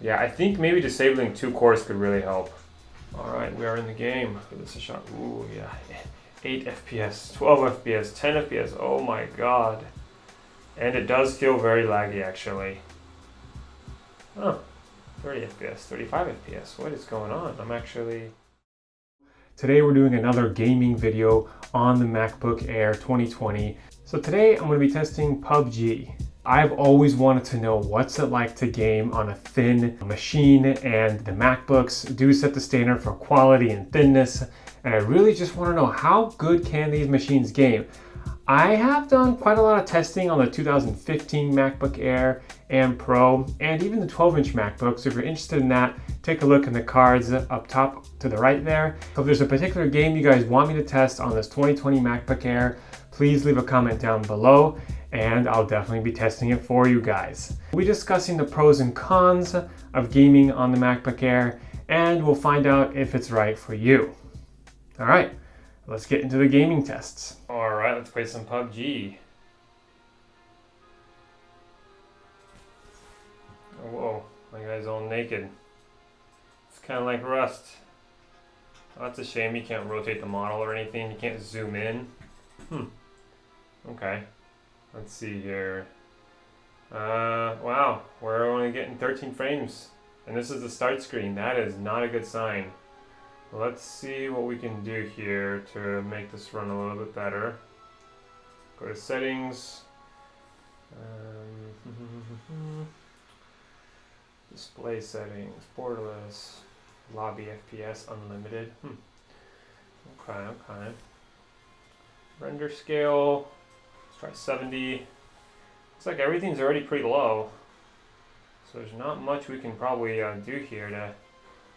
Yeah, I think maybe disabling 2 cores could really help. Alright, we are in the game. Give this a shot. Ooh, yeah. 8 FPS, 12 FPS, 10 FPS. Oh my god. And it does feel very laggy actually. Oh, 30 FPS, 35 FPS. What is going on? Today we're doing another gaming video on the MacBook Air 2020. So today I'm going to be testing Pubg. I've always wanted to know what's it like to game on a thin machine, and the MacBooks do set the standard for quality and thinness, and I really just want to know how good can these machines game. I have done quite a lot of testing on the 2015 MacBook Air and Pro, and even the 12-inch MacBook, so if you're interested in that, take a look in the cards up top to the right there. So if there's a particular game you guys want me to test on this 2020 MacBook Air, please leave a comment down below, and I'll definitely be testing it for you guys. We'll be discussing the pros and cons of gaming on the MacBook Air, and we'll find out if it's right for you. All right, let's get into the gaming tests. All right, let's play some Pubg. Oh, whoa, my guy's all naked. It's kind of like Rust. Oh, that's a shame you can't rotate the model or anything. You can't zoom in. Okay. Let's see here. Wow, we're only getting 13 frames. And this is the start screen. That is not a good sign. Let's see what we can do here to make this run a little bit better. Go to settings. Display settings, borderless, lobby FPS unlimited. Okay. Render scale. Let's try 70. Looks like everything's already pretty low. So there's not much we can probably do here to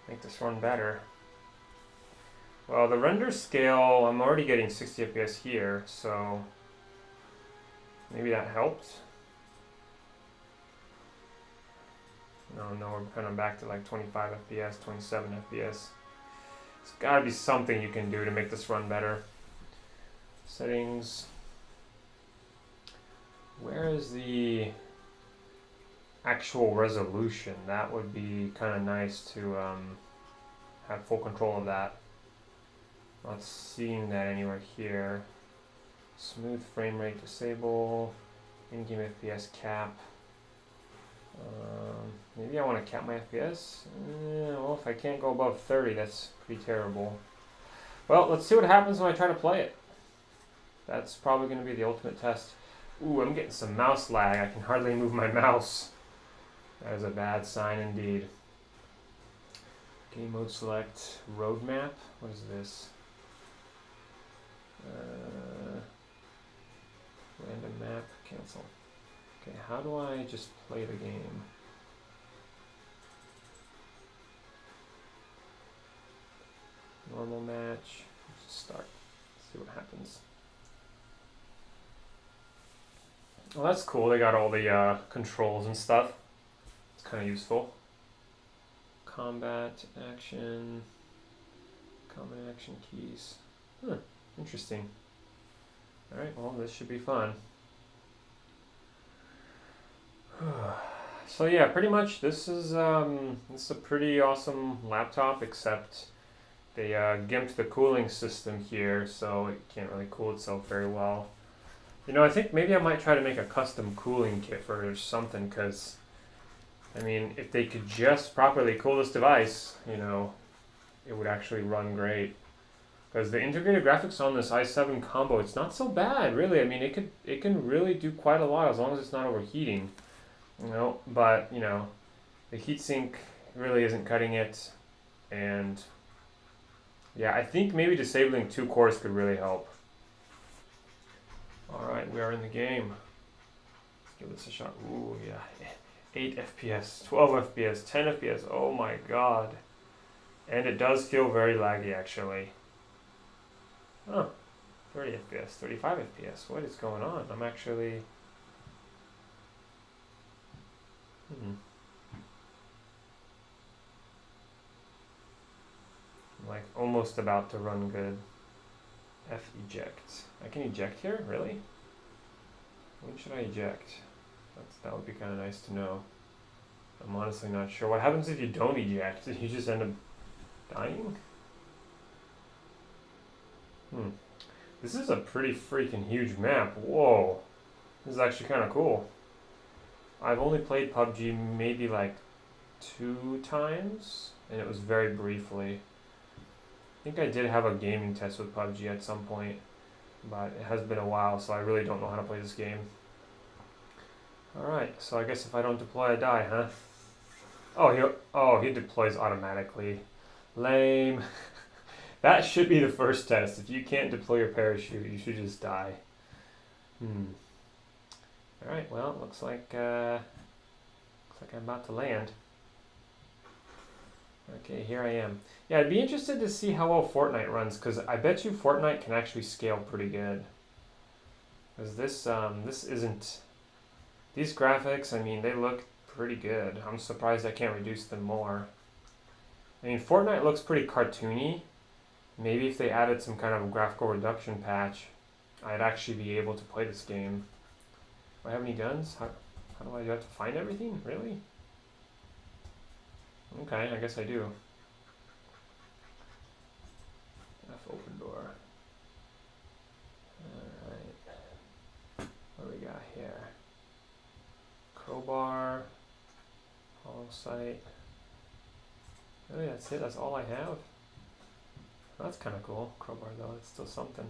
make this run better. Well, the render scale, I'm already getting 60 FPS here, so maybe that helped. No, we're kind of back to like 25 FPS, 27 FPS. There's got to be something you can do to make this run better. Settings. Where is the actual resolution? That would be kind of nice to have full control of that. Not seeing that anywhere here. Smooth frame rate disable. In-game FPS cap. Maybe I want to cap my FPS. Well, if I can't go above 30, that's pretty terrible. Well, let's see what happens when I try to play it. That's probably going to be the ultimate test. Ooh, I'm getting some mouse lag. I can hardly move my mouse. That is a bad sign indeed. Game mode select. Roadmap. What is this? Random map. Cancel. Okay, how do I just play the game? Normal match. Let's start. Let's see what happens. Well, that's cool. They got all the controls and stuff. It's kind of useful. Combat, action, common action keys. Interesting. Alright, well, this should be fun. So yeah, pretty much this is a pretty awesome laptop, except they gimped the cooling system here, so it can't really cool itself very well. You know, I think maybe I might try to make a custom cooling kit for it or something, because, I mean, if they could just properly cool this device, you know, it would actually run great. Because the integrated graphics on this i7 combo, it's not so bad, really. I mean, it can really do quite a lot as long as it's not overheating. You know, but, you know, the heatsink really isn't cutting it, and yeah, I think maybe disabling 2 cores could really help. Alright, we are in the game. Let's give this a shot. Ooh, yeah. 8 FPS, 12 FPS, 10 FPS. Oh my god. And it does feel very laggy actually. Oh, 30 FPS, 35 FPS. What is going on? I'm actually... I'm like almost about to run good. F eject. I can eject here? Really? When should I eject? That would be kind of nice to know. I'm honestly not sure. What happens if you don't eject? You just end up dying? This is a pretty freaking huge map. Whoa. This is actually kind of cool. I've only played PUBG maybe like 2 times, and it was very briefly. I think I did have a gaming test with PUBG at some point, but it has been a while, so I really don't know how to play this game. Alright, so I guess if I don't deploy, I die, huh? He deploys automatically. Lame. That should be the first test. If you can't deploy your parachute, you should just die. Alright, well, looks like I'm about to land. Okay, here I am. Yeah, I'd be interested to see how well Fortnite runs, because I bet you Fortnite can actually scale pretty good. Because this isn't... These graphics, I mean, they look pretty good. I'm surprised I can't reduce them more. I mean, Fortnite looks pretty cartoony. Maybe if they added some kind of graphical reduction patch, I'd actually be able to play this game. Do I have any guns? How do I have to find everything? Really? Okay, I guess I do. F open door. Alright. What do we got here? Crowbar. Hollow sight. Really, that's it? That's all I have? That's kind of cool. Crowbar though, it's still something.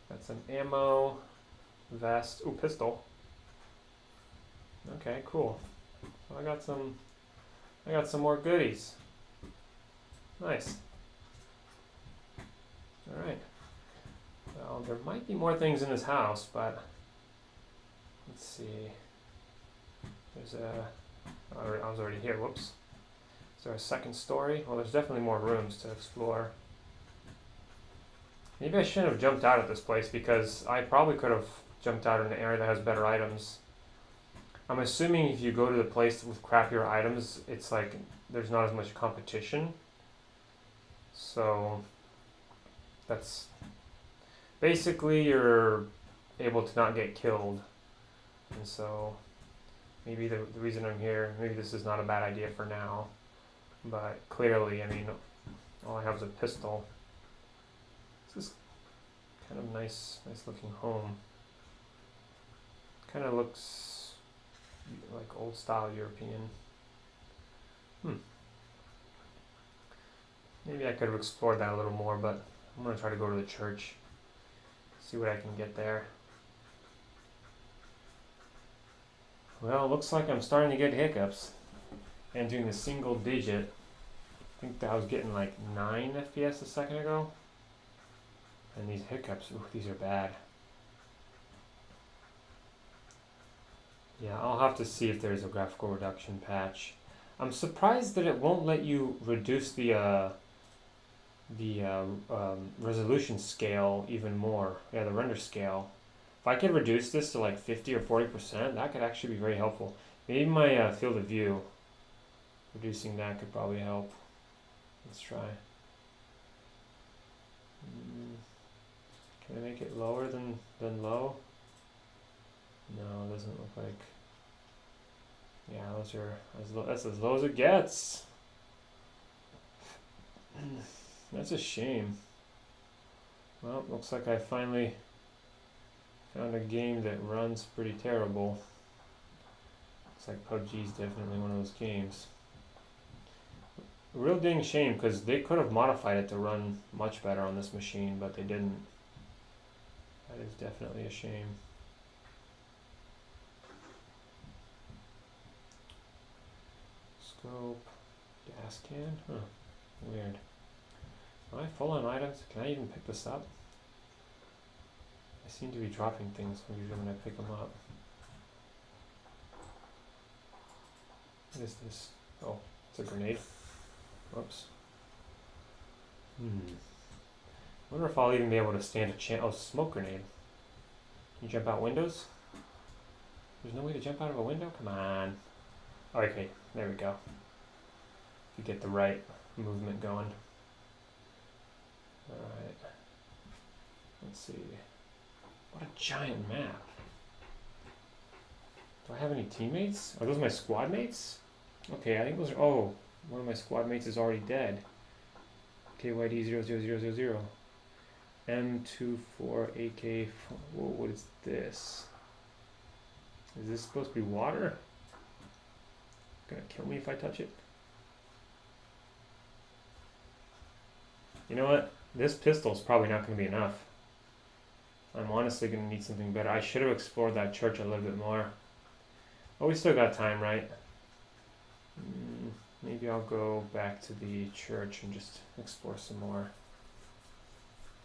Got some ammo. Vest. Ooh, pistol. Okay, cool. So I got some more goodies. Nice. Alright. Well, there might be more things in this house, but let's see. There's I was already here, whoops. Is there a second story? Well, there's definitely more rooms to explore. Maybe I shouldn't have jumped out at this place, because I probably could have jumped out in an area that has better items. I'm assuming if you go to the place with crappier items, it's like there's not as much competition. So that's basically you're able to not get killed. And so maybe the reason I'm here, maybe this is not a bad idea for now. But clearly, I mean, all I have is a pistol. This is kind of nice looking home. Kind of looks like old style European. Maybe I could have explored that a little more, but I'm going to try to go to the church. See what I can get there. Well, it looks like I'm starting to get hiccups. Entering the single digit. I think that I was getting like 9 FPS a second ago. And these hiccups, ooh, these are bad. Yeah, I'll have to see if there's a graphical reduction patch. I'm surprised that it won't let you reduce the resolution scale even more. Yeah, the render scale. If I could reduce this to like 50 or 40%, that could actually be very helpful. Maybe my field of view, reducing that could probably help. Let's try. Can I make it lower than low? No, it doesn't look like. Yeah, those are that's as low as it gets. That's a shame. Well, looks like I finally found a game that runs pretty terrible. Looks like PUBG is definitely one of those games. A real dang shame, because they could have modified it to run much better on this machine, but they didn't. That is definitely a shame. Scope, gas can, huh, weird. Am I full on items? Can I even pick this up? I seem to be dropping things usually when I pick them up. What is this? Oh, it's a grenade. Whoops. Wonder if I'll even be able to stand a chance. Oh, smoke grenade. Can you jump out windows? There's no way to jump out of a window? Come on. Okay, there we go. If you get the right movement going. Alright. Let's see. What a giant map. Do I have any teammates? Are those my squad mates? Okay, I think those are, oh, one of my squad mates is already dead. KYD00000. M24AK, whoa, what is this? Is this supposed to be water? Gonna kill me if I touch it. You know what? This pistol's probably not gonna be enough. I'm honestly gonna need something better. I should have explored that church a little bit more. Oh, we still got time, right? Maybe I'll go back to the church and just explore some more.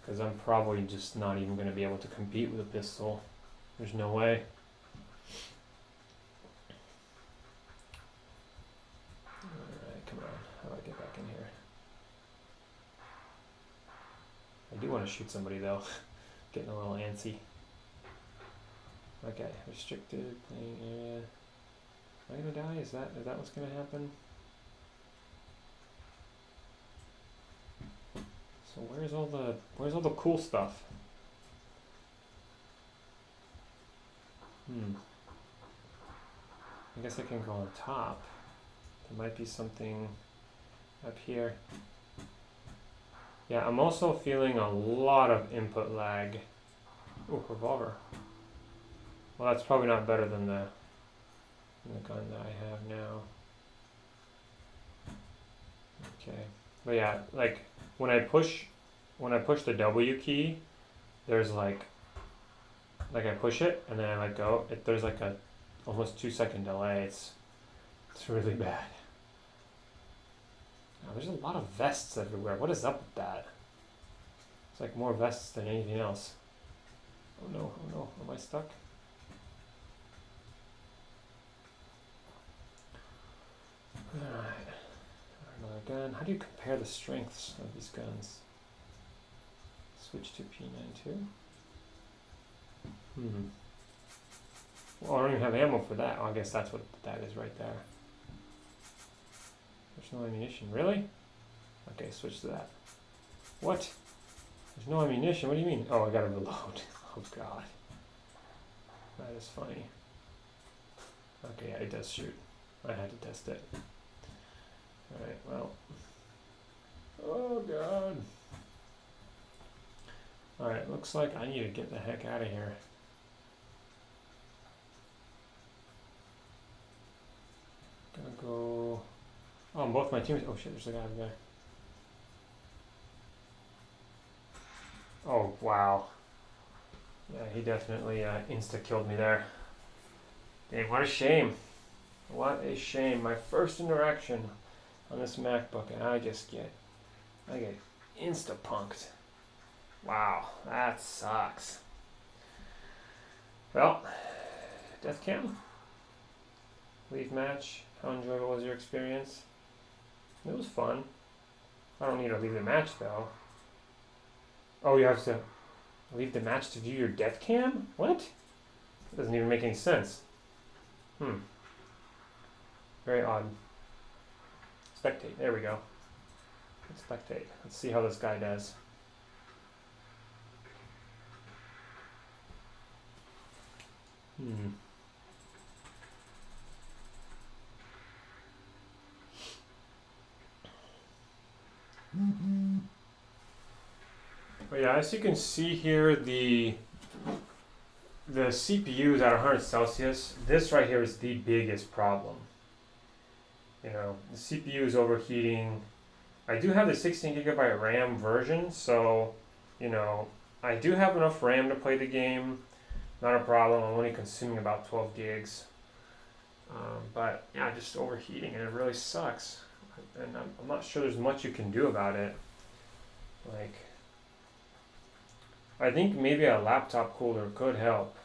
Because I'm probably just not even going to be able to compete with a pistol. There's no way. Alright, come on. How do I get back in here? I do want to shoot somebody though. Getting a little antsy. Okay, restricted playing area. Am I gonna die? Is that what's gonna happen? So where's all the cool stuff? I guess I can go on top. There might be something up here. Yeah, I'm also feeling a lot of input lag. Ooh, revolver. Well, that's probably not better than the gun that I have now. Okay, but yeah, like when I push the W key, there's like I push it and then I let go. There's like a almost 2-second delay. It's really bad. Oh, there's a lot of vests everywhere. What is up with that? It's like more vests than anything else. Oh no, am I stuck? Alright, another gun. How do you compare the strengths of these guns? Switch to P92. Well, I don't even have ammo for that. Oh, I guess that's what that is right there. There's no ammunition. Really? Okay, switch to that. What? There's no ammunition? What do you mean? Oh, I gotta reload. Oh god. That is funny. Okay, yeah, it does shoot. I had to test it. Alright, well. Oh god. Alright, looks like I need to get the heck out of here. Gonna go... Oh, both my teammates... Oh shit, there's a guy over there. Oh, wow. Yeah, he definitely insta-killed me there. Dang, what a shame. What a shame. My first interaction on this MacBook, and I get insta-punked. Wow, that sucks. Well, death cam. Leave match. How enjoyable was your experience? It was fun. I don't need to leave the match though. Oh, you have to leave the match to view your death cam? What? That doesn't even make any sense. Very odd. Spectate. There we go. Spectate. Let's see how this guy does. But yeah, as you can see here, the CPU is at 100 Celsius. This right here is the biggest problem. You know, the CPU is overheating. I do have the 16GB RAM version, so, you know, I do have enough RAM to play the game. Not a problem. I'm only consuming about 12 gigs. But yeah, just overheating, and it really sucks. And I'm not sure there's much you can do about it. Like, I think maybe a laptop cooler could help,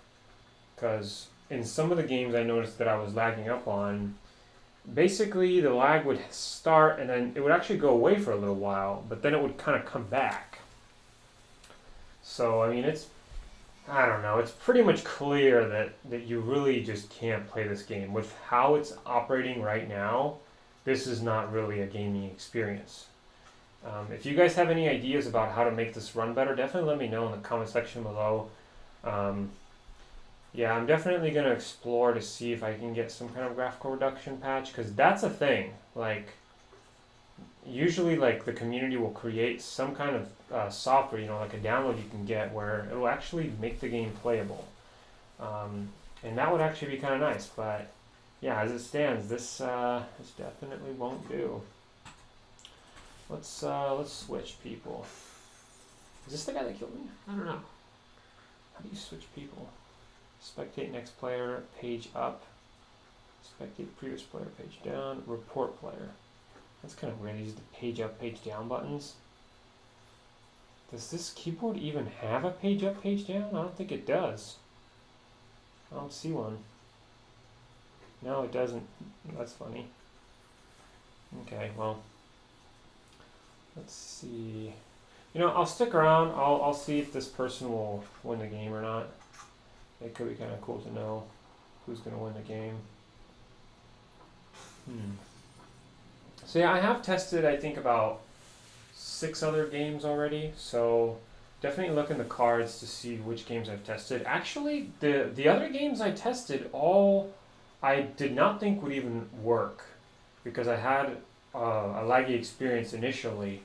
because in some of the games I noticed that I was lagging up on, basically the lag would start and then it would actually go away for a little while, but then it would kind of come back. So I mean, I don't know, it's pretty much clear that you really just can't play this game. With how it's operating right now, this is not really a gaming experience. If you guys have any ideas about how to make this run better, definitely let me know in the comment section below. Yeah, I'm definitely gonna explore to see if I can get some kind of graphical reduction patch, because that's a thing. Like, usually, like the community will create some kind of software, like a download you can get where it will actually make the game playable, and that would actually be kind of nice. But yeah, as it stands, this definitely won't do. Let's switch people. Is this the guy that killed me? I don't know. How do you switch people? Spectate next player, page up. Spectate previous player, page down. Report player. That's kind of weird. These are the page up, page down buttons. Does this keyboard even have a page up, page down? I don't think it does. I don't see one. No, it doesn't. That's funny. Okay, well, let's see. I'll stick around. I'll see if this person will win the game or not. It could be kind of cool to know who's going to win the game. So yeah, I have tested, I think, about 6 other games already. So definitely look in the cards to see which games I've tested. Actually, the other games I tested, all I did not think would even work because I had a laggy experience initially,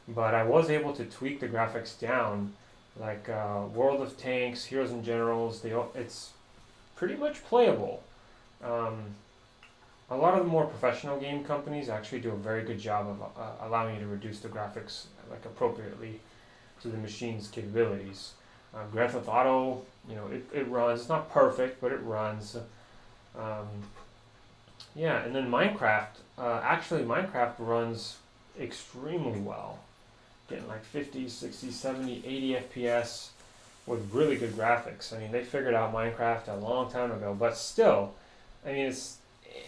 but I was able to tweak the graphics down. Like World of Tanks, Heroes and Generals, it's pretty much playable. A lot of the more professional game companies actually do a very good job of allowing you to reduce the graphics like appropriately to the machine's capabilities. Grand Theft Auto, it runs. It's not perfect, but it runs. Yeah, and then Minecraft. Actually, Minecraft runs extremely well. Getting like 50, 60, 70, 80 FPS with really good graphics. I mean, they figured out Minecraft a long time ago, but still, I mean, it's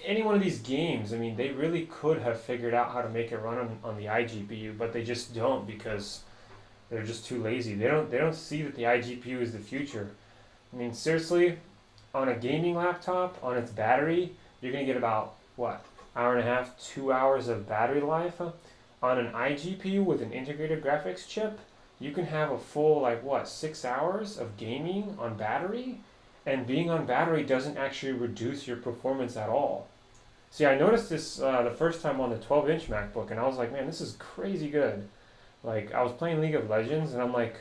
any one of these games. I mean, they really could have figured out how to make it run on the iGPU, but they just don't because they're just too lazy. They don't see that the iGPU is the future. I mean, seriously, on a gaming laptop, on its battery, you're gonna get about what, hour and a half, 2 hours of battery life. On an iGPU with an integrated graphics chip, you can have a full 6 hours of gaming on battery, and being on battery doesn't actually reduce your performance at all. See, I noticed this the first time on the 12-inch MacBook, and I was like, man, this is crazy good. Like, I was playing League of Legends, and I'm like,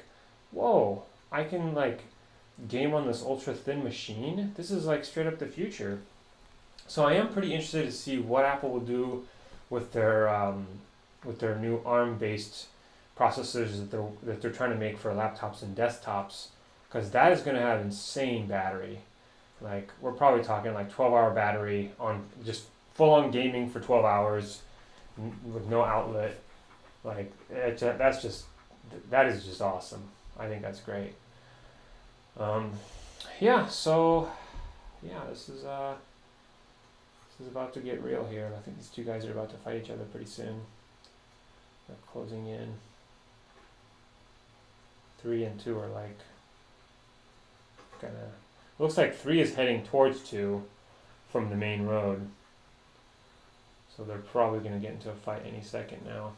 whoa, I can game on this ultra thin machine. This is straight up the future. So I am pretty interested to see what Apple will do with their new ARM-based processors that they're trying to make for laptops and desktops, because that is going to have insane battery. We're probably talking 12-hour battery on just full-on gaming for 12 hours with no outlet. That is just awesome. I think that's great. Yeah. So yeah, this is about to get real here. I think these two guys are about to fight each other pretty soon. They're closing in. 3 and 2 are kind of. Looks like 3 is heading towards 2 from the main road. So they're probably going to get into a fight any second now.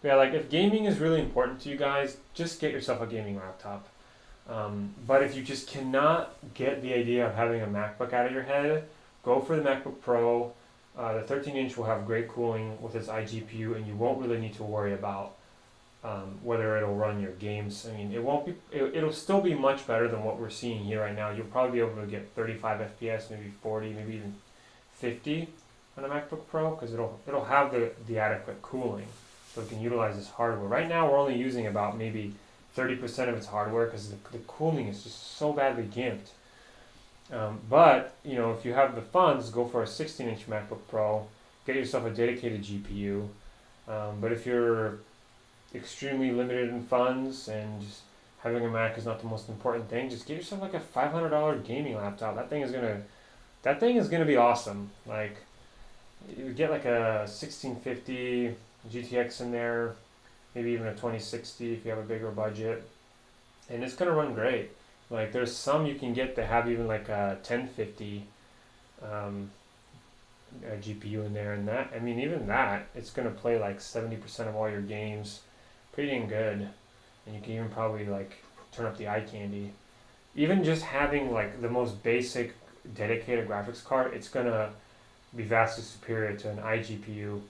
Yeah, if gaming is really important to you guys, just get yourself a gaming laptop. But if you just cannot get the idea of having a MacBook out of your head, go for the MacBook Pro. The 13-inch will have great cooling with its iGPU, and you won't really need to worry about whether it'll run your games. I mean, it'll still be much better than what we're seeing here right now. You'll probably be able to get 35 FPS, maybe 40, maybe even 50 on a MacBook Pro, because it'll have the adequate cooling, so it can utilize this hardware. Right now, we're only using about maybe 30% of its hardware because the cooling is just so badly gimped. But if you have the funds, go for a 16-inch MacBook Pro. Get yourself a dedicated GPU. But if you're extremely limited in funds and just having a Mac is not the most important thing, just get yourself a $500 gaming laptop. That thing is gonna be awesome. You get a 1650 GTX in there, maybe even a 2060 if you have a bigger budget, and it's gonna run great. There's some you can get that have even a 1050 GPU in there, and that, I mean, even that, it's gonna play 70% of all your games, pretty dang good. And you can even probably turn up the eye candy. Even just having like the most basic dedicated graphics card, it's gonna be vastly superior to an iGPU.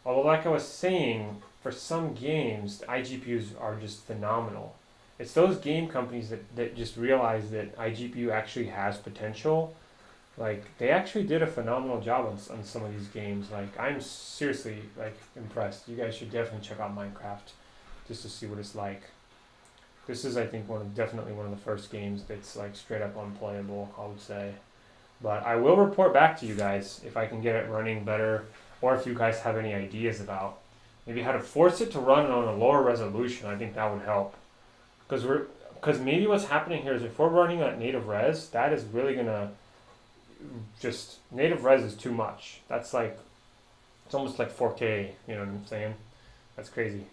Although, like I was saying, for some games, the iGPUs are just phenomenal. It's those game companies that just realize that iGPU actually has potential. Like, they actually did a phenomenal job on some of these games. Like, I'm seriously, like, impressed. You guys should definitely check out Minecraft just to see what it's like. This is, I think, definitely one of the first games that's, like, straight up unplayable, I would say. But I will report back to you guys if I can get it running better, or if you guys have any ideas about maybe how to force it to run on a lower resolution. I think that would help. Because maybe what's happening here is if we're running at native res, that is really gonna just native res is too much. That's like it's almost like 4K. You know what I'm saying? That's crazy.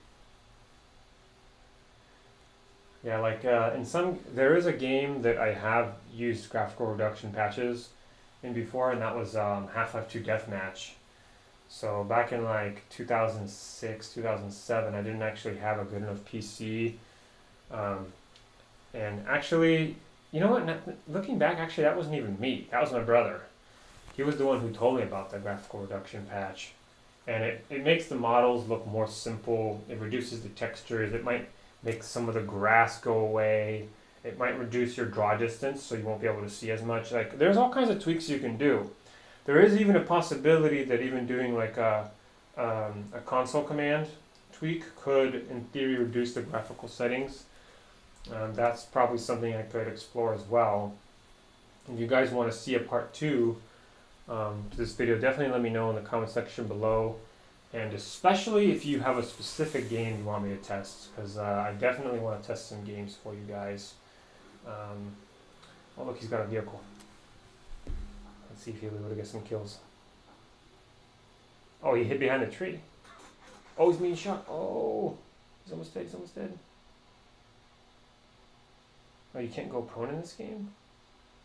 Yeah, like there is a game that I have used graphical reduction patches in before, and that was Half-Life 2 Deathmatch. So back in like 2006, 2007, I didn't actually have a good enough PC. And actually, you know what? Looking back, actually, that wasn't even me. That was my brother. He was the one who told me about the graphical reduction patch. And it makes the models look more simple. It reduces the textures. It might make some of the grass go away. It might reduce your draw distance so you won't be able to see as much. Like, there's all kinds of tweaks you can do. There is even a possibility that even doing like a console command tweak could, in theory, reduce the graphical settings. That's probably something I could explore as well. If you guys want to see a part 2 to this video, definitely let me know in the comment section below. And especially if you have a specific game you want me to test, because I definitely want to test some games for you guys. Oh look, he's got a vehicle. Let's see if he'll be able to get some kills. Oh, he hid behind the tree. Oh, he's being shot. Oh, he's almost dead. He's almost dead. Oh, you can't go prone in this game?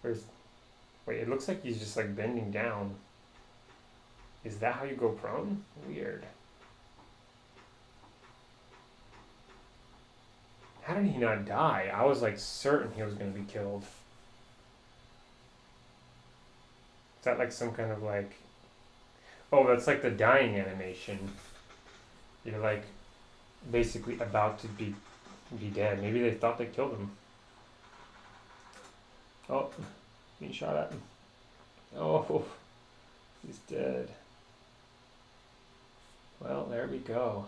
Wait, it looks like he's just like bending down. Is that how you go prone? Weird. How did he not die? I was like certain he was going to be killed. Is that like some kind of like... Oh, that's like the dying animation. You're like basically about to be dead. Maybe they thought they killed him. Oh, being shot at. Oh, he's dead. Well, there we go.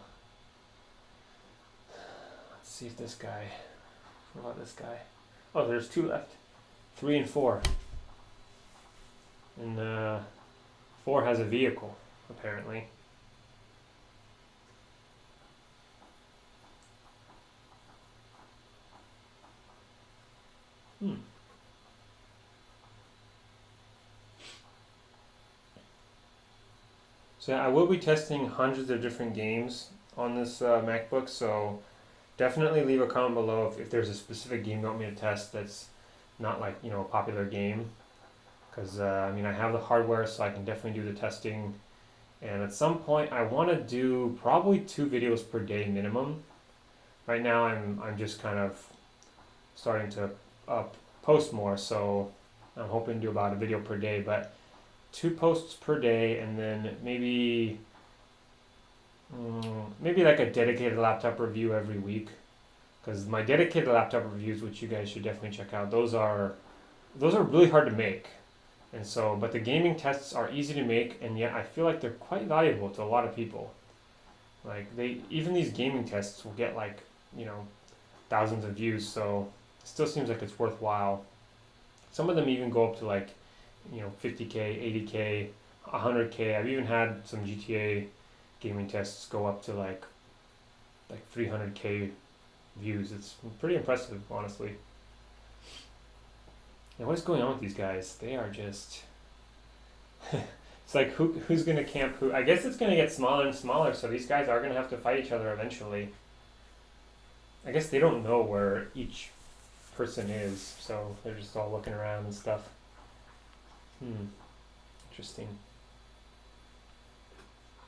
Let's see if this guy... What about this guy? Oh, there's 2 left. 3 and 4. And 4 has a vehicle, apparently. So I will be testing hundreds of different games on this MacBook, so definitely leave a comment below if there's a specific game you want me to test that's not like, you know, a popular game. Because, I mean, I have the hardware, so I can definitely do the testing. And at some point, I want to do probably 2 videos per day minimum. Right now, I'm just kind of starting to post more, so I'm hoping to do about a video per day. But 2 posts per day, and then maybe like a dedicated laptop review every week. Because my dedicated laptop reviews, which you guys should definitely check out, those are really hard to make. And so, but the gaming tests are easy to make, and yet I feel like they're quite valuable to a lot of people. Like even these gaming tests will get like, you know, thousands of views, so it still seems like it's worthwhile. Some of them even go up to like, you know, 50K, 80K, 100K. I've even had some GTA gaming tests go up to like 300K views. It's pretty impressive, honestly. And what is going on with these guys? They are just... It's like, who's going to camp who? I guess it's going to get smaller and smaller, so these guys are going to have to fight each other eventually. I guess they don't know where each person is, so they're just all looking around and stuff. Interesting.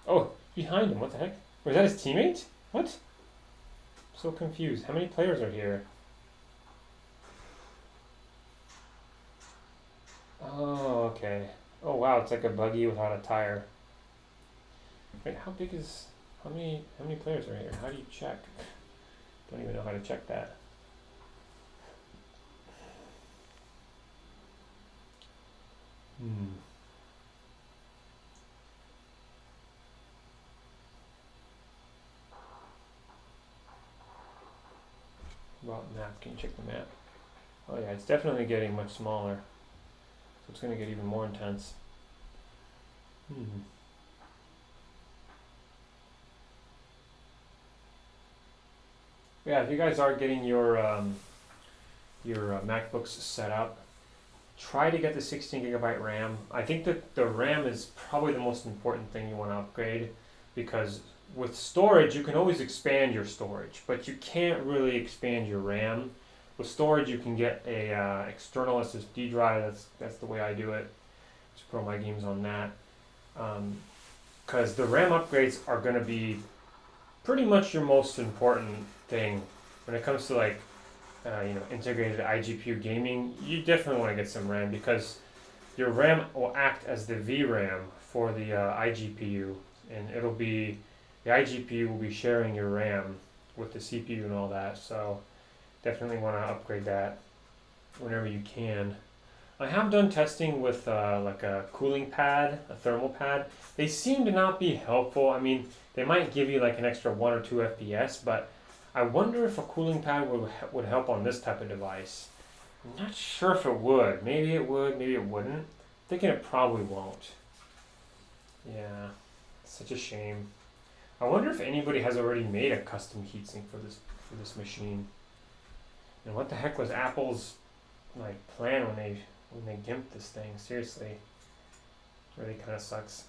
Oh, behind him, what the heck? Was that his teammate? What? I'm so confused. How many players are here? Oh, okay. Oh wow, it's like a buggy without a tire. Wait, how big is how many players are here? How do you check? Don't even know how to check that. Hmm. About map, can you check the map? Oh yeah, it's definitely getting much smaller. So it's gonna get even more intense. Hmm. Yeah, if you guys are getting your MacBooks set up, try to get the 16 gigabyte RAM. I think that the RAM is probably the most important thing you want to upgrade, because with storage you can always expand your storage, but you can't really expand your RAM. With storage you can get a external SSD drive. That's the way I do it. Just put all my games on that. Because the RAM upgrades are going to be pretty much your most important thing when it comes to like integrated iGPU gaming. You definitely want to get some RAM, because your RAM will act as the VRAM for the iGPU, and the iGPU will be sharing your RAM with the CPU and all that. So definitely want to upgrade that whenever you can. I have done testing with like a cooling pad, a thermal pad. They seem to not be helpful. I mean, they might give you like an extra 1 or 2 FPS, but I wonder if a cooling pad would help on this type of device. I'm not sure if it would. Maybe it would, maybe it wouldn't. I'm thinking it probably won't. Yeah, such a shame. I wonder if anybody has already made a custom heatsink for this machine. And what the heck was Apple's like plan when they gimped this thing? Seriously, it really kind of sucks.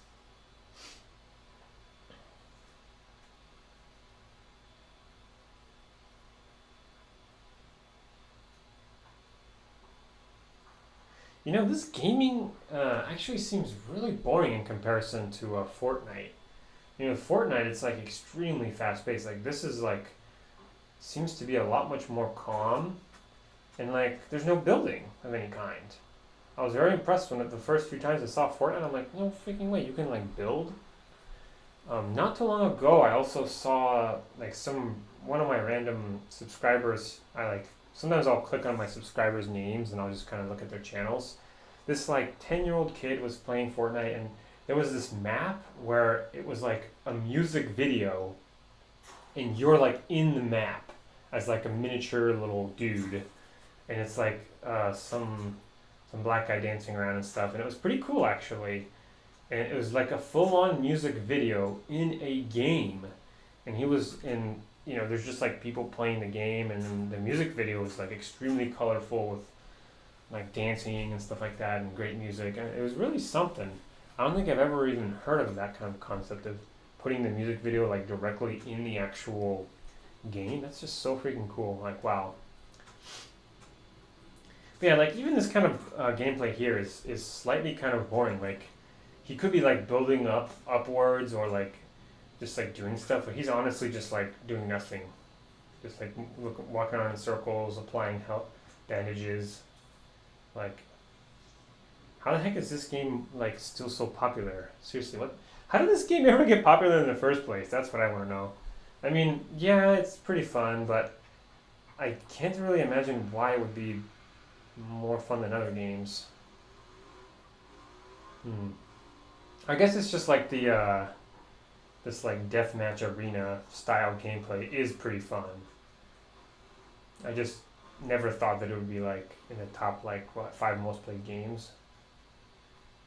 You know, this gaming actually seems really boring in comparison to Fortnite. You know, Fortnite, it's like extremely fast paced. Like this is like seems to be a lot much more calm, and like there's no building of any kind. I was very impressed when the first few times I saw Fortnite. I'm like, no freaking way, you can like build. Not too long ago, I also saw like one of my random subscribers. I like sometimes I'll click on my subscribers' names and I'll just kind of look at their channels. This like 10-year-old kid was playing Fortnite, and there was this map where it was like a music video, and you're like in the map as like a miniature little dude, and it's like some black guy dancing around and stuff, and it was pretty cool actually. And it was like a full-on music video in a game, and he was in. You know, there's just like people playing the game, and then the music video was like extremely colorful with like dancing and stuff like that, and great music, and it was really something. I don't think I've ever even heard of that kind of concept of putting the music video like directly in the actual game. That's just so freaking cool. Like wow. But yeah, like even this kind of gameplay here is slightly kind of boring. Like he could be like building upwards or like just like doing stuff, but he's honestly just like doing nothing, just like walking around in circles, applying health bandages. Like, how the heck is this game like still so popular? Seriously, what? How did this game ever get popular in the first place? That's what I want to know. I mean, yeah, it's pretty fun, but I can't really imagine why it would be more fun than other games. Hmm. I guess it's just like the this like deathmatch arena style gameplay is pretty fun. I just never thought that it would be like in the top like what 5 most played games.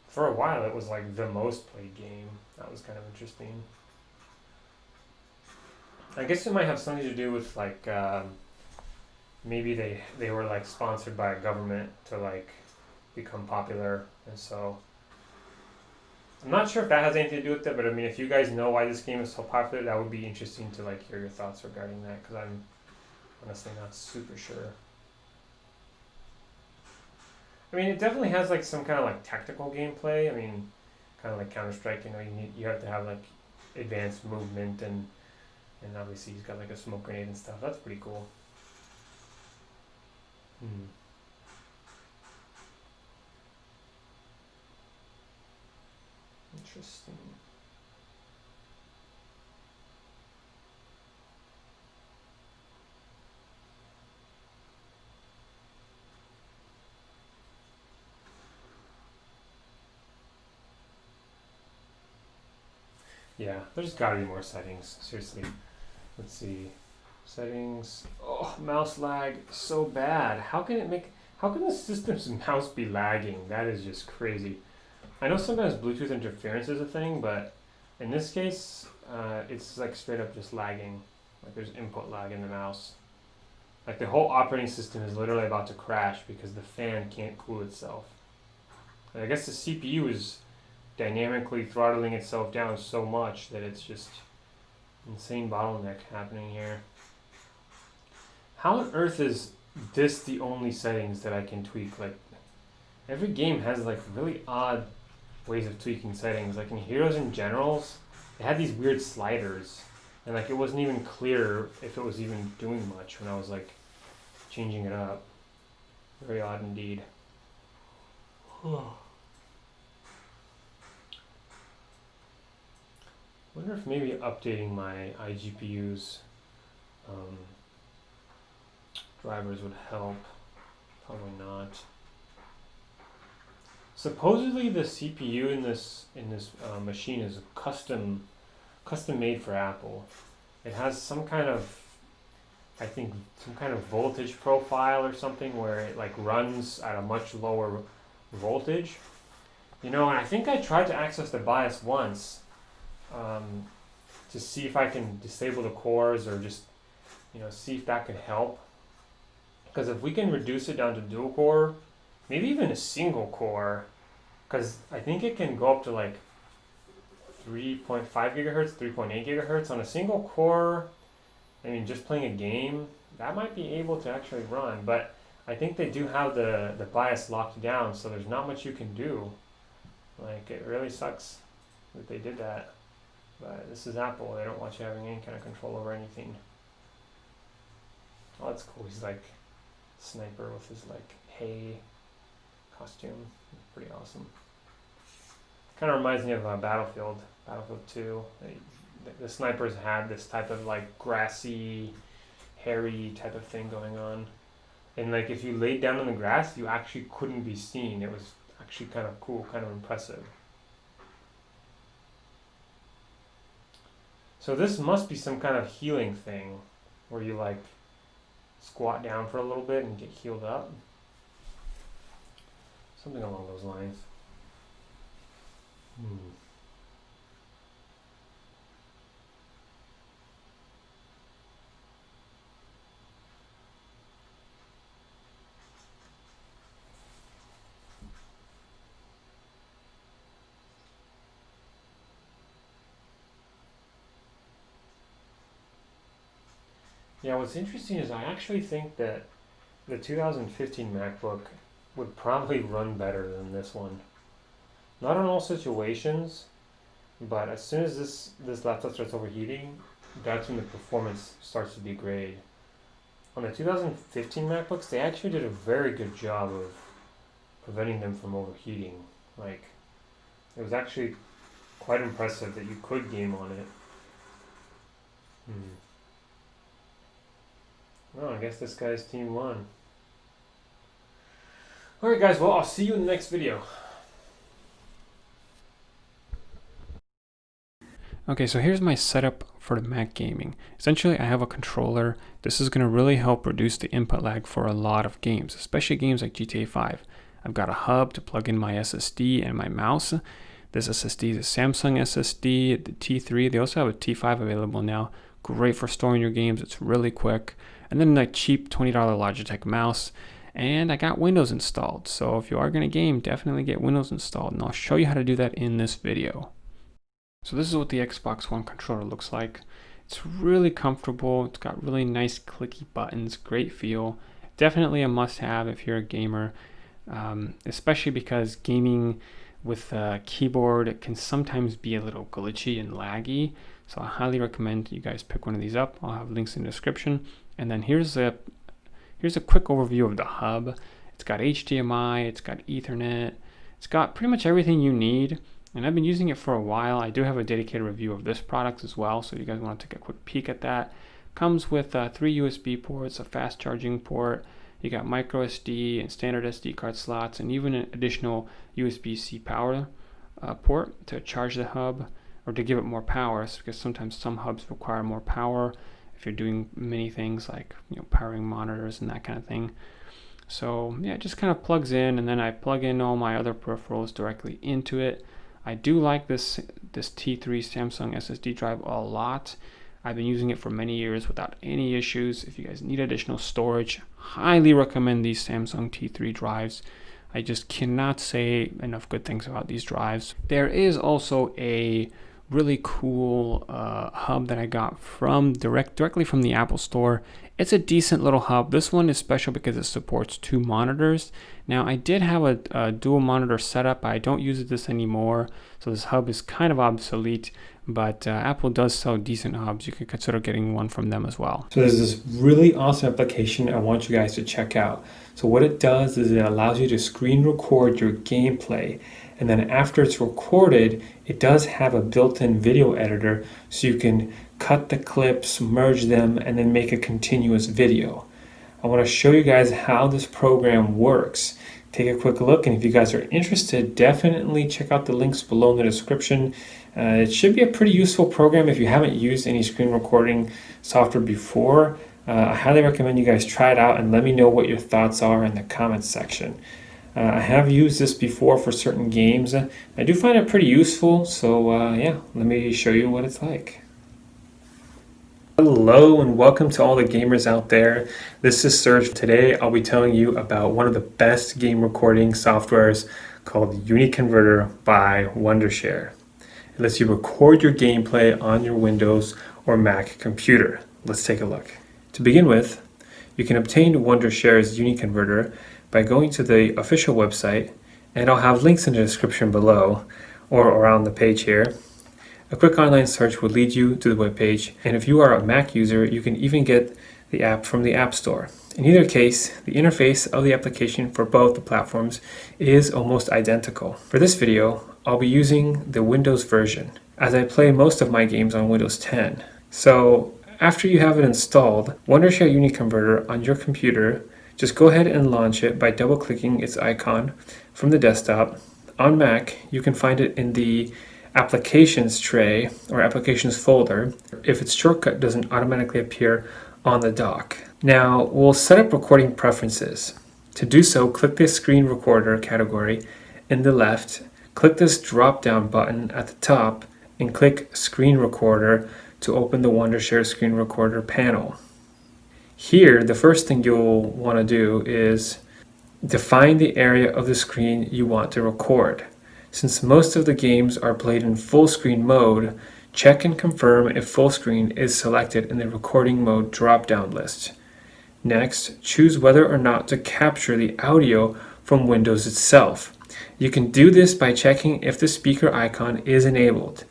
For a while, it was like the most played game. That was kind of interesting. I guess it might have something to do with like maybe they were like sponsored by a government to like become popular, and so I'm not sure if that has anything to do with it. But I mean, if you guys know why this game is so popular, that would be interesting to like hear your thoughts regarding that, because I'm honestly not super sure. I mean, it definitely has like some kind of like tactical gameplay. I mean, kind of like Counter Strike. You know, you have to have like advanced movement, and obviously he's got like a smoke grenade and stuff. That's pretty cool. Hmm. Interesting. Yeah, there's got to be more settings. Seriously. Let's see. Settings. Oh, mouse lag so bad. How can the system's mouse be lagging? That is just crazy. I know sometimes Bluetooth interference is a thing, but in this case, it's like straight up just lagging. Like there's input lag in the mouse. Like the whole operating system is literally about to crash because the fan can't cool itself. And I guess the CPU is dynamically throttling itself down so much that it's just insane bottleneck happening here. How on earth is this the only settings that I can tweak? Like every game has like really odd ways of tweaking settings. Like in Heroes and Generals, they had these weird sliders, and like it wasn't even clear if it was even doing much when I was like changing it up. Very odd indeed. Wonder if maybe updating my iGPU's drivers would help. Probably not. Supposedly the CPU in this machine is custom made for Apple. It has some kind of, I think, some kind of voltage profile or something where it like runs at a much lower voltage. You know, and I think I tried to access the BIOS once to see if I can disable the cores or just, you know, see if that could help. Because if we can reduce it down to dual core, maybe even a single core, because I think it can go up to like 3.5 gigahertz, 3.8 gigahertz on a single core. I mean, just playing a game, that might be able to actually run, but I think they do have the BIOS locked down, so there's not much you can do. Like, it really sucks that they did that. But this is Apple, they don't want you having any kind of control over anything. Oh, that's cool. He's like sniper with his like hay costume. Pretty awesome. Kind of reminds me of Battlefield 2. The snipers had this type of like grassy, hairy type of thing going on. And like if you laid down on the grass, you actually couldn't be seen. It was actually kind of cool, kind of impressive. So this must be some kind of healing thing where you like squat down for a little bit and get healed up. Something along those lines. Yeah, what's interesting is I actually think that the 2015 MacBook would probably run better than this one. Not in all situations, but as soon as this laptop starts overheating, that's when the performance starts to degrade. On the 2015 MacBooks, they actually did a very good job of preventing them from overheating. Like, it was actually quite impressive that you could game on it. Well, I guess this guy's team won. Alright guys, well, I'll see you in the next video. Okay, so here's my setup for the Mac gaming. Essentially, I have a controller. This is going to really help reduce the input lag for a lot of games, especially games like GTA 5. I've got a hub to plug in my SSD and my mouse. This SSD is a Samsung SSD, the T3. They also have a T5 available now. Great for storing your games. It's really quick. And then a cheap $20 Logitech mouse. And I got Windows installed. So if you are going to game, definitely get Windows installed. And I'll show you how to do that in this video. So this is what the Xbox One controller looks like. It's really comfortable. It's got really nice clicky buttons, great feel. Definitely a must-have if you're a gamer, especially because gaming with a keyboard can sometimes be a little glitchy and laggy. So I highly recommend you guys pick one of these up. I'll have links in the description. And then here's a quick overview of the hub. It's got HDMI, it's got Ethernet, it's got pretty much everything you need. And I've been using it for a while. I do have a dedicated review of this product as well, so if you guys want to take a quick peek at that. Comes with 3 USB ports, a fast charging port. You got micro SD and standard SD card slots, and even an additional USB-C power port to charge the hub or to give it more power, because sometimes some hubs require more power if you're doing many things like powering monitors and that kind of thing. So yeah, it just kind of plugs in, and then I plug in all my other peripherals directly into it. I do like this T3 Samsung SSD drive a lot. I've been using it for many years without any issues. If you guys need additional storage, highly recommend these Samsung T3 drives. I just cannot say enough good things about these drives. There is also a really cool hub that I got from directly from the Apple Store. It's a decent little hub. This one is special because it supports 2 monitors. Now, I did have a dual monitor setup. I don't use this anymore, so this hub is kind of obsolete, but Apple does sell decent hubs. You could consider getting one from them as well. So there's this really awesome application I want you guys to check out. So what it does is it allows you to screen record your gameplay, and then after it's recorded, it does have a built-in video editor, so you can cut the clips, merge them, and then make a continuous video. I want to show you guys how this program works. Take a quick look, and if you guys are interested, definitely check out the links below in the description. It should be a pretty useful program if you haven't used any screen recording software before. I highly recommend you guys try it out and let me know what your thoughts are in the comments section. I have used this before for certain games. I do find it pretty useful, so yeah, let me show you what it's like. Hello and welcome to all the gamers out there. This is Serge. Today I'll be telling you about one of the best game recording softwares called UniConverter by Wondershare. It lets you record your gameplay on your Windows or Mac computer. Let's take a look. To begin with, you can obtain Wondershare's UniConverter by going to the official website, and I'll have links in the description below or around the page here. A quick online search will lead you to the webpage, and if you are a Mac user, you can even get the app from the App Store. In either case, the interface of the application for both the platforms is almost identical. For this video, I'll be using the Windows version, as I play most of my games on Windows 10. So after you have it installed, Wondershare UniConverter on your computer, just go ahead and launch it by double-clicking its icon from the desktop. On Mac, you can find it in the Applications tray or Applications folder if its shortcut doesn't automatically appear on the dock. Now, we'll set up recording preferences. To do so, click the Screen Recorder category in the left, click this drop-down button at the top, and click Screen Recorder to open the Wondershare Screen Recorder panel. Here, the first thing you'll want to do is define the area of the screen you want to record. Since most of the games are played in full screen mode, check and confirm if full screen is selected in the recording mode drop-down list. Next, choose whether or not to capture the audio from Windows itself. You can do this by checking if the speaker icon is enabled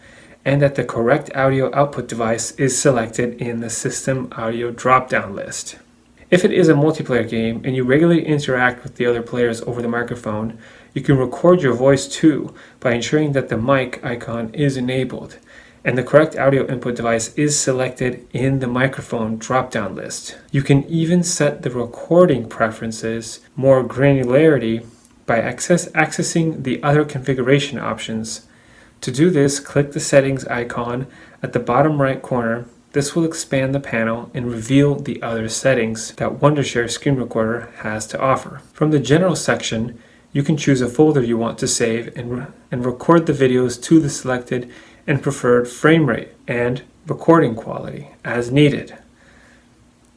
and that the correct audio output device is selected in the system audio drop-down list. If it is a multiplayer game and you regularly interact with the other players over the microphone, you can record your voice too by ensuring that the mic icon is enabled and the correct audio input device is selected in the microphone drop-down list. You can even set the recording preferences more granularity by accessing the other configuration options. To do this, click the settings icon at the bottom right corner. This will expand the panel and reveal the other settings that Wondershare Screen Recorder has to offer. From the General section, you can choose a folder you want to save and record the videos to the selected and preferred frame rate and recording quality as needed.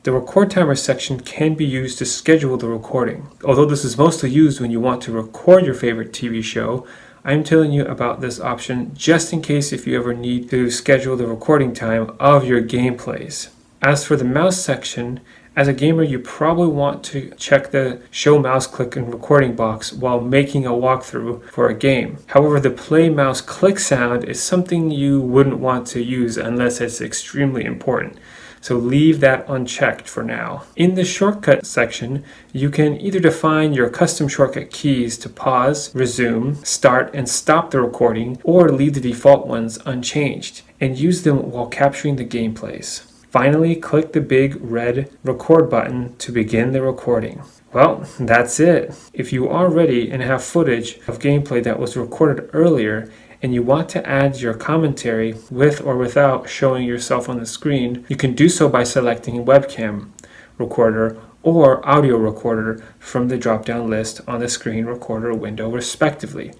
The Record Timer section can be used to schedule the recording. Although this is mostly used when you want to record your favorite TV show, I'm telling you about this option just in case if you ever need to schedule the recording time of your gameplays. As for the mouse section, as a gamer you probably want to check the show mouse click and recording box while making a walkthrough for a game. However, the play mouse click sound is something you wouldn't want to use unless it's extremely important. so leave that unchecked for now. In the shortcut section, you can either define your custom shortcut keys to pause, resume, start, and stop the recording, or leave the default ones unchanged and use them while capturing the gameplays. Finally, click the big red record button to begin the recording. Well, that's it. If you are ready and have footage of gameplay that was recorded earlier and you want to add your commentary with or without showing yourself on the screen, you can do so by selecting webcam recorder or audio recorder from the drop-down list on the screen recorder window respectively.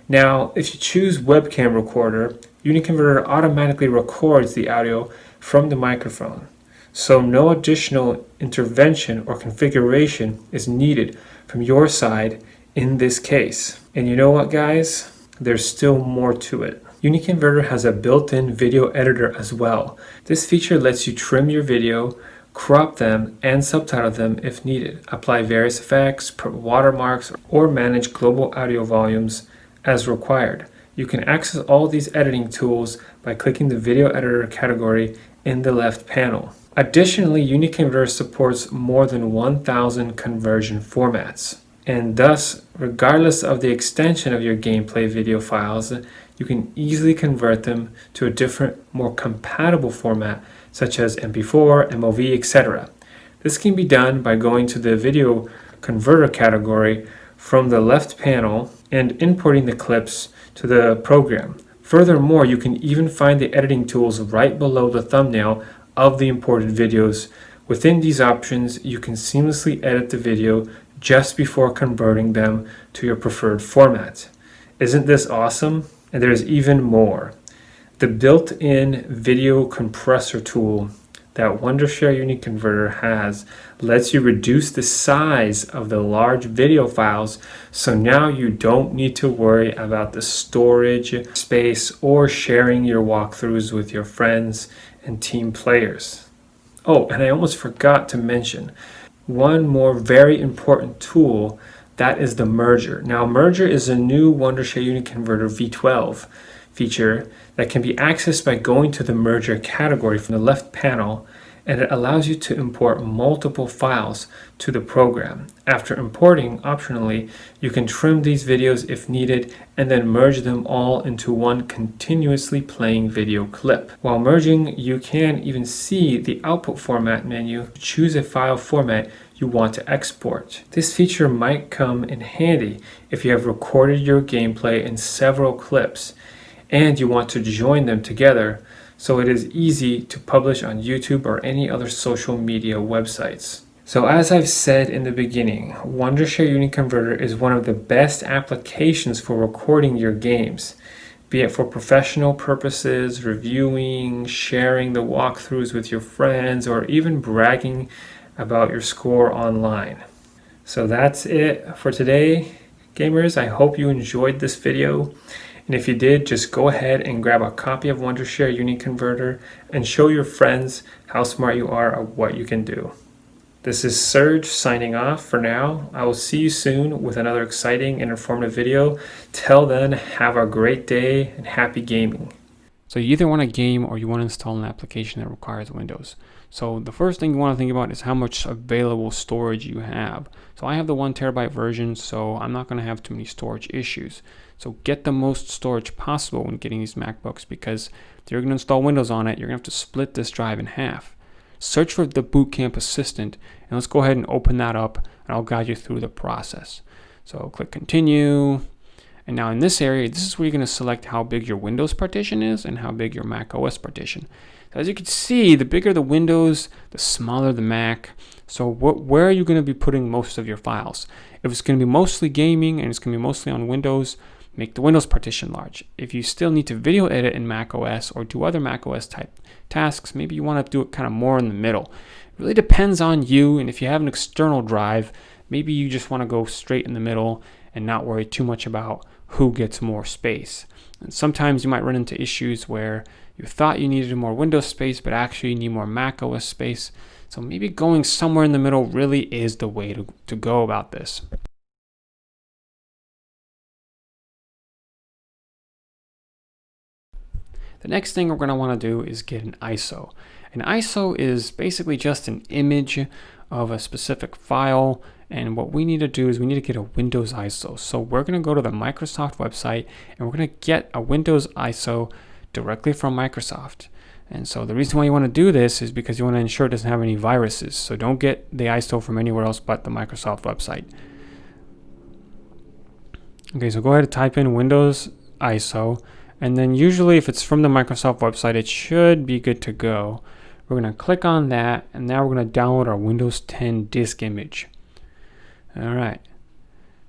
Now, if you choose webcam recorder, UniConverter automatically records the audio from the microphone. So no additional intervention or configuration is needed from your side in this case. And you know what, guys? There's still more to it. UniConverter has a built-in video editor as well. This feature lets you trim your video, crop them, and subtitle them if needed, apply various effects, put watermarks, or manage global audio volumes as required. You can access all these editing tools by clicking the video editor category in the left panel. Additionally, UniConverter supports more than 1,000 conversion formats. And thus, regardless of the extension of your gameplay video files, you can easily convert them to a different, more compatible format, such as MP4, MOV, etc. This can be done by going to the video converter category from the left panel and importing the clips to the program. Furthermore, you can even find the editing tools right below the thumbnail of the imported videos. Within these options, you can seamlessly edit the video just before converting them to your preferred format. Isn't this awesome? And there's even more. The built-in video compressor tool that Wondershare UniConverter has lets you reduce the size of the large video files, so now you don't need to worry about the storage space or sharing your walkthroughs with your friends and team players. Oh, and I almost forgot to mention one more very important tool, that is the merger. Now, merger is a new Wondershare UniConverter V12 feature that can be accessed by going to the merger category from the left panel, and it allows you to import multiple files to the program. After importing, optionally, you can trim these videos if needed and then merge them all into one continuously playing video clip. While merging, you can even see the output format menu to choose a file format you want to export. This feature might come in handy if you have recorded your gameplay in several clips and you want to join them together, so it is easy to publish on YouTube or any other social media websites. So as I've said in the beginning, Wondershare UniConverter is one of the best applications for recording your games, be it for professional purposes, reviewing, sharing the walkthroughs with your friends, or even bragging about your score online. So that's it for today, gamers. I hope you enjoyed this video. And if you did, just go ahead and grab a copy of Wondershare UniConverter and show your friends how smart you are at what you can do. This is Serge signing off for now. I will see you soon with another exciting and informative video. Till then, have a great day and happy gaming. So you either want to game or you want to install an application that requires Windows. So the first thing you want to think about is how much available storage you have. So I have the 1 terabyte version, so I'm not going to have too many storage issues. So get the most storage possible when getting these MacBooks, because if you're going to install Windows on it, you're going to have to split this drive in half. Search for the Boot Camp Assistant, and let's go ahead and open that up, and I'll guide you through the process. So click Continue. And now in this area, this is where you're going to select how big your Windows partition is and how big your macOS partition. So as you can see, the bigger the Windows, the smaller the Mac. So where are you going to be putting most of your files? If it's going to be mostly gaming and it's going to be mostly on Windows, make the Windows partition large. If you still need to video edit in macOS or do other macOS type tasks, maybe you want to do it kind of more in the middle. It really depends on you, and if you have an external drive, maybe you just want to go straight in the middle and not worry too much about who gets more space. And sometimes you might run into issues where you thought you needed more Windows space, but actually you need more macOS space. So maybe going somewhere in the middle really is the way to go about this. The next thing we're going to want to do is get an ISO. An ISO is basically just an image of a specific file, and what we need to do is we need to get a Windows ISO. So we're going to go to the Microsoft website and we're going to get a Windows ISO directly from Microsoft. And so the reason why you want to do this is because you want to ensure it doesn't have any viruses. So don't get the ISO from anywhere else but the Microsoft website. Okay, so go ahead and type in Windows ISO, and then usually if it's from the Microsoft website, it should be good to go. We're going to click on that, and now we're going to download our Windows 10 disk image. All right,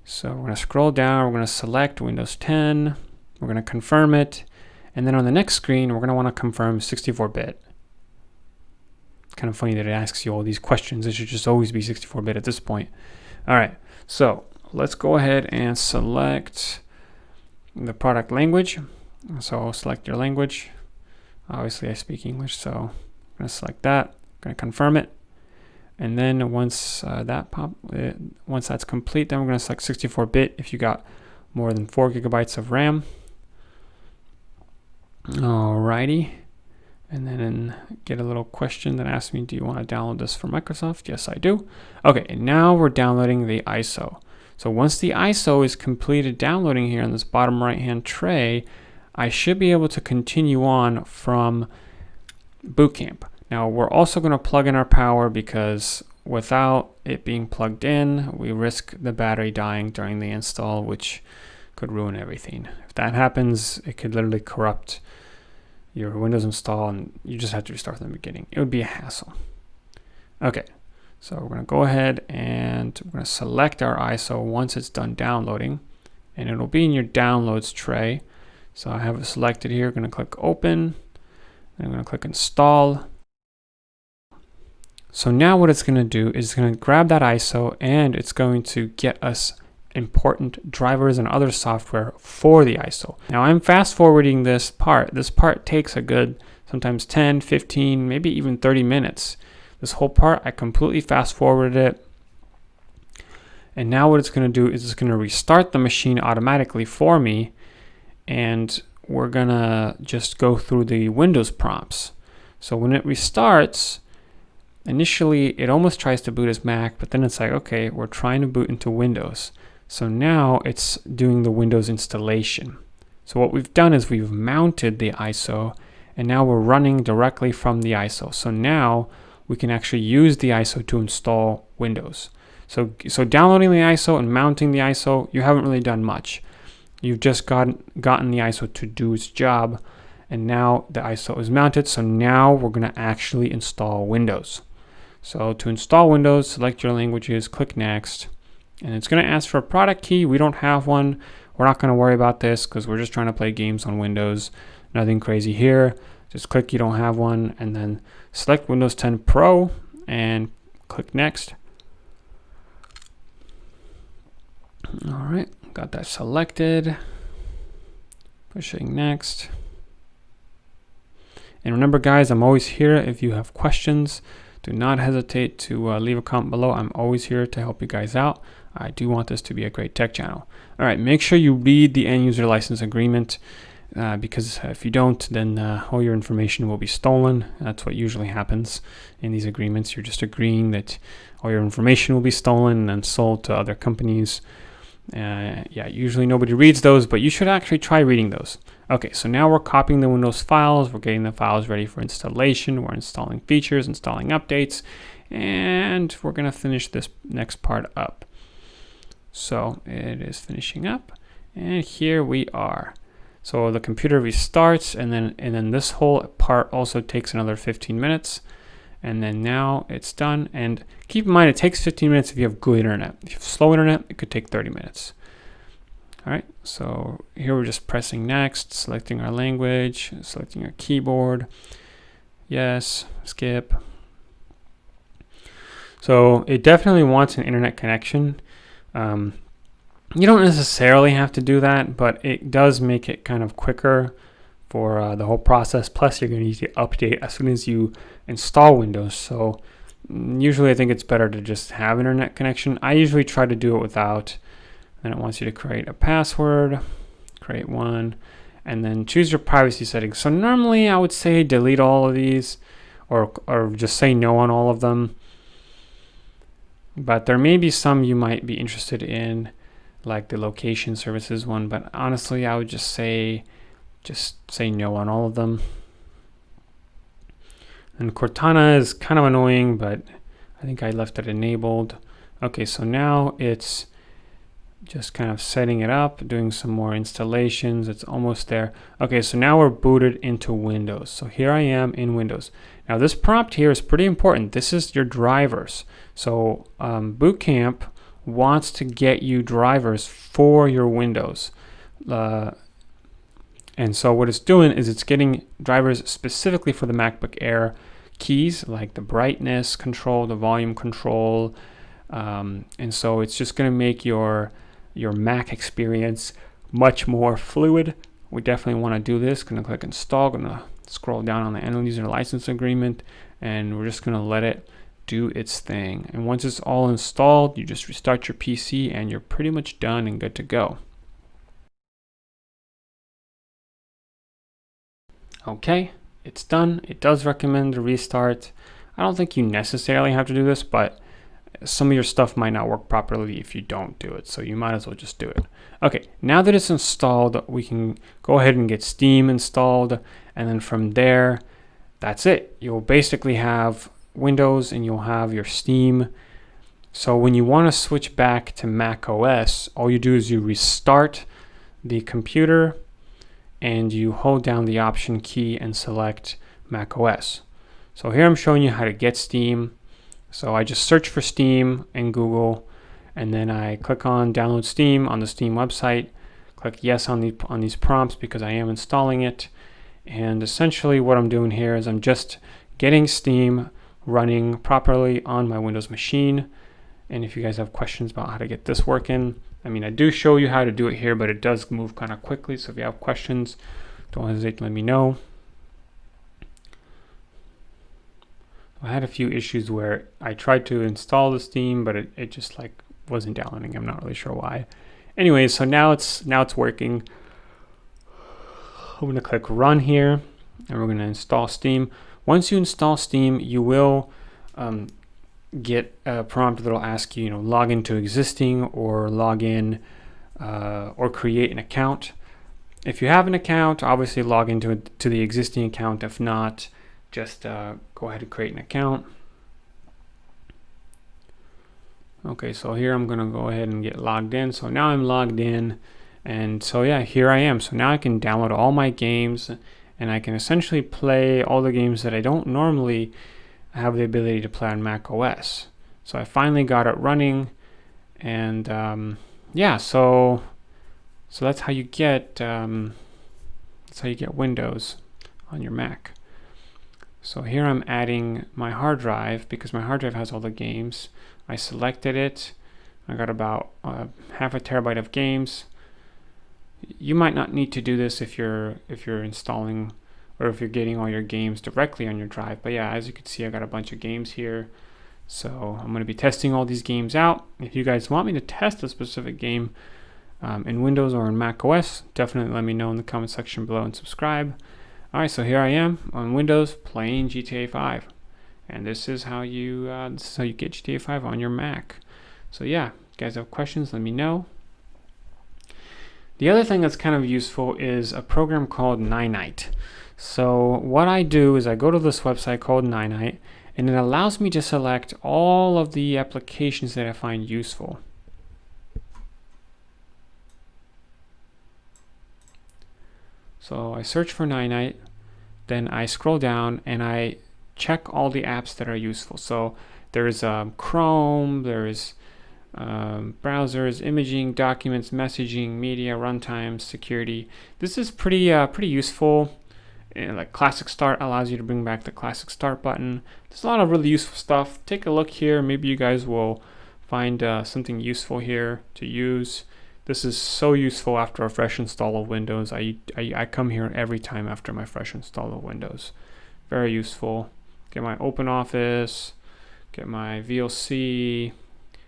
so we're going to scroll down, we're going to select Windows 10, we're going to confirm it, and then on the next screen, we're going to want to confirm 64-bit. Kind of funny that it asks you all these questions. It should just always be 64-bit at this point. All right, so let's go ahead and select the product language. So I'll select your language. Obviously I speak English, so I'm going to select that. I'm going to confirm it. And then once that's complete, then we're going to select 64-bit if you got more than 4 gigabytes of RAM. Alrighty. And then get a little question that asks me, do you want to download this from Microsoft? Yes, I do. Okay, and now we're downloading the ISO. So once the ISO is completed downloading here on this bottom right-hand tray, I should be able to continue on from Boot Camp. Now we're also going to plug in our power because without it being plugged in, we risk the battery dying during the install, which could ruin everything. If that happens, it could literally corrupt your Windows install and you just have to restart from the beginning. It would be a hassle. Okay, so we're going to go ahead and we're going to select our ISO once it's done downloading, and it'll be in your downloads tray. So I have it selected here. I'm going to click open, and I'm going to click install. So now what it's going to do is it's going to grab that ISO and it's going to get us important drivers and other software for the ISO. Now I'm fast forwarding this part. This part takes a good sometimes 10, 15, maybe even 30 minutes. This whole part, I completely fast forwarded it. And now what it's going to do is it's going to restart the machine automatically for me. And we're going to just go through the Windows prompts. So when it restarts, initially it almost tries to boot as Mac, but then it's like, okay, we're trying to boot into Windows. So now it's doing the Windows installation. So what we've done is we've mounted the ISO, and now we're running directly from the ISO. So now we can actually use the ISO to install Windows. So downloading the ISO and mounting the ISO, you haven't really done much. You've just gotten the ISO to do its job, and now the ISO is mounted. So now we're going to actually install Windows. So to install Windows, select your languages, click next. And it's going to ask for a product key. We don't have one. We're not going to worry about this because we're just trying to play games on Windows. Nothing crazy here. Just click you don't have one, and then select Windows 10 Pro and click next. All right, got that selected. Pushing next. And remember, guys, I'm always here if you have questions. Do not hesitate to leave a comment below. I'm always here to help you guys out. I do want this to be a great tech channel. All right, make sure you read the end user license agreement because if you don't, then all your information will be stolen. That's what usually happens in these agreements. You're just agreeing that all your information will be stolen and sold to other companies. Yeah, usually nobody reads those, but you should actually try reading those. Okay, so now we're copying the Windows files. We're getting the files ready for installation. We're installing features, installing updates, and we're going to finish this next part up. So it is finishing up, and here we are. So the computer restarts, and then this whole part also takes another 15 minutes. And then now it's done. And keep in mind, it takes 15 minutes if you have good internet. If you have slow internet, it could take 30 minutes. All right, so here we're just pressing next, selecting our language, selecting our keyboard. Yes, skip. So it definitely wants an internet connection. You don't necessarily have to do that, but it does make it kind of quicker for the whole process. Plus, you're going to need to update as soon as you install Windows. So usually I think it's better to just have internet connection. I usually try to do it without. Then it wants you to create a password, create one, and then choose your privacy settings. So normally I would say delete all of these, or just say no on all of them. But there may be some you might be interested in, like the location services one, but honestly I would just say no on all of them. And Cortana is kind of annoying, but I think I left it enabled. Okay, so now it's just kind of setting it up, doing some more installations. It's almost there. Okay, so now we're booted into Windows. So here I am in Windows. Now this prompt here is pretty important. This is your drivers. So Boot Camp wants to get you drivers for your Windows. And so what it's doing is it's getting drivers specifically for the MacBook Air keys, like the brightness control, the volume control. And so it's just going to make your Mac experience much more fluid. We definitely want to do this. Going to click install, going to scroll down on the end user license agreement, and we're just going to let it do its thing. And once it's all installed, you just restart your PC and you're pretty much done and good to go. Okay, it's done. It does recommend a restart. I don't think you necessarily have to do this, but some of your stuff might not work properly if you don't do it, so you might as well just do it. Okay, now that it's installed, we can go ahead and get Steam installed, and then from there, that's it. You'll basically have Windows and you'll have your Steam. So when you want to switch back to macOS, all you do is you restart the computer and you hold down the Option key and select macOS. So here I'm showing you how to get Steam. So I just search for Steam in Google, and then I click on download Steam on the Steam website, click yes on these prompts because I am installing it. And essentially what I'm doing here is I'm just getting Steam running properly on my Windows machine. And if you guys have questions about how to get this working, I mean, I do show you how to do it here, but it does move kind of quickly. So if you have questions, don't hesitate to let me know. I had a few issues where I tried to install the Steam, but it just like wasn't downloading. I'm not really sure why. Anyways, so now it's working. I'm gonna click run here, and we're gonna install Steam. Once you install Steam, you will get a prompt that'll ask you, log into existing or log in or create an account. If you have an account, obviously log into the existing account. If not, just go ahead and create an account. Okay, so here I'm gonna go ahead and get logged in. So now I'm logged in, and so yeah, here I am. So now I can download all my games, and I can essentially play all the games that I don't normally have the ability to play on macOS. So I finally got it running, and yeah, so that's how you get Windows on your Mac. So here I'm adding my hard drive because my hard drive has all the games. I selected it. I got about half a terabyte of games. You might not need to do this if you're installing or if you're getting all your games directly on your drive. But yeah, as you can see, I got a bunch of games here. So I'm going to be testing all these games out. If you guys want me to test a specific game in Windows or in macOS, definitely let me know in the comment section below and subscribe. All right, so here I am on Windows playing GTA 5, and this is how you get GTA 5 on your Mac. So yeah, if you guys have questions, let me know. The other thing that's kind of useful is a program called Ninite. So what I do is I go to this website called Ninite, and it allows me to select all of the applications that I find useful. So I search for Ninite, then I scroll down and I check all the apps that are useful. So there's Chrome, there's browsers, imaging, documents, messaging, media, runtime, security. This is pretty useful. Like Classic Start allows you to bring back the Classic Start button. There's a lot of really useful stuff. Take a look here. Maybe you guys will find something useful here to use. This is so useful after a fresh install of Windows. I come here every time after my fresh install of Windows. Very useful. Get my OpenOffice, get my VLC,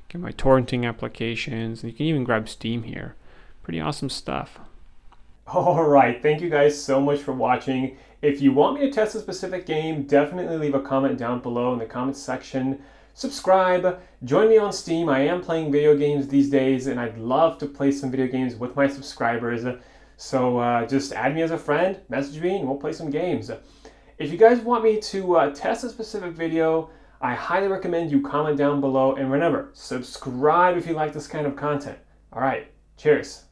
get my torrenting applications, and you can even grab Steam here. Pretty awesome stuff. All right, thank you guys so much for watching. If you want me to test a specific game, definitely leave a comment down below in the comments section. Subscribe, join me on Steam. I am playing video games these days, and I'd love to play some video games with my subscribers. So just add me as a friend, message me, and we'll play some games. If you guys want me to test a specific video, I highly recommend you comment down below. And remember, subscribe if you like this kind of content. All right, cheers.